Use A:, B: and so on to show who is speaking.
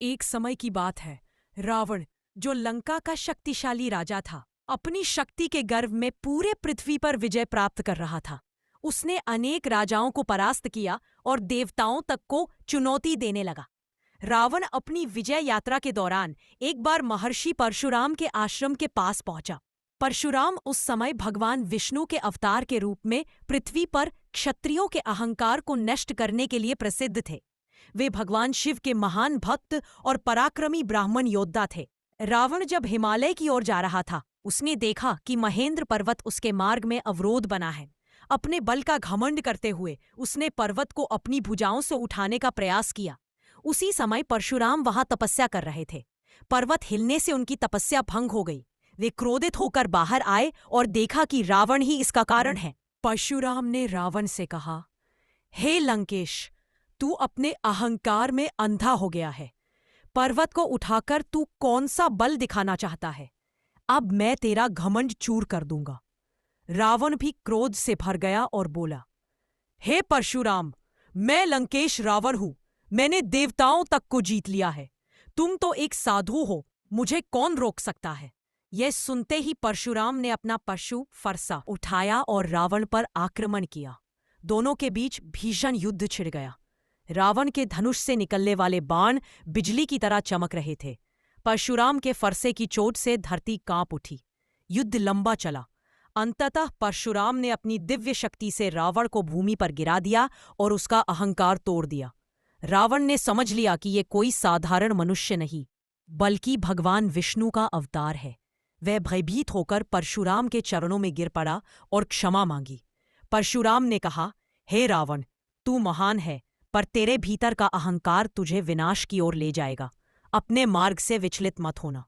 A: एक समय की बात है। रावण, जो लंका का शक्तिशाली राजा था, अपनी शक्ति के गर्व में पूरे पृथ्वी पर विजय प्राप्त कर रहा था। उसने अनेक राजाओं को परास्त किया और देवताओं तक को चुनौती देने लगा। रावण अपनी विजय यात्रा के दौरान एक बार महर्षि परशुराम के आश्रम के पास पहुंचा। परशुराम उस समय भगवान विष्णु के अवतार के रूप में पृथ्वी पर क्षत्रियों के अहंकार को नष्ट करने के लिए प्रसिद्ध थे। वे भगवान शिव के महान भक्त और पराक्रमी ब्राह्मण योद्धा थे। रावण जब हिमालय की ओर जा रहा था, उसने देखा कि महेंद्र पर्वत उसके मार्ग में अवरोध बना है। अपने बल का घमंड करते हुए उसने पर्वत को अपनी भुजाओं से उठाने का प्रयास किया। उसी समय परशुराम वहां तपस्या कर रहे थे। पर्वत हिलने से उनकी तपस्या भंग हो गई। वे क्रोधित होकर बाहर आए और देखा कि रावण ही इसका कारण है। परशुराम ने रावण से कहा, हे लंकेश, तू अपने अहंकार में अंधा हो गया है। पर्वत को उठाकर तू कौन सा बल दिखाना चाहता है? अब मैं तेरा घमंड चूर कर दूंगा। रावण भी क्रोध से भर गया और बोला, हे परशुराम, मैं लंकेश रावण हूं। मैंने देवताओं तक को जीत लिया है। तुम तो एक साधु हो, मुझे कौन रोक सकता है? यह सुनते ही परशुराम ने अपना पशु फरसा उठाया और रावण पर आक्रमण किया। दोनों के बीच भीषण युद्ध छिड़ गया। रावण के धनुष से निकलने वाले बाण बिजली की तरह चमक रहे थे। परशुराम के फरसे की चोट से धरती कांप उठी। युद्ध लंबा चला। अंततः परशुराम ने अपनी दिव्य शक्ति से रावण को भूमि पर गिरा दिया और उसका अहंकार तोड़ दिया। रावण ने समझ लिया कि ये कोई साधारण मनुष्य नहीं, बल्कि भगवान विष्णु का अवतार है। वह भयभीत होकर परशुराम के चरणों में गिर पड़ा और क्षमा मांगी। परशुराम ने कहा, हे रावण, तू महान है, पर तेरे भीतर का अहंकार तुझे विनाश की ओर ले जाएगा। अपने मार्ग से विचलित मत होना।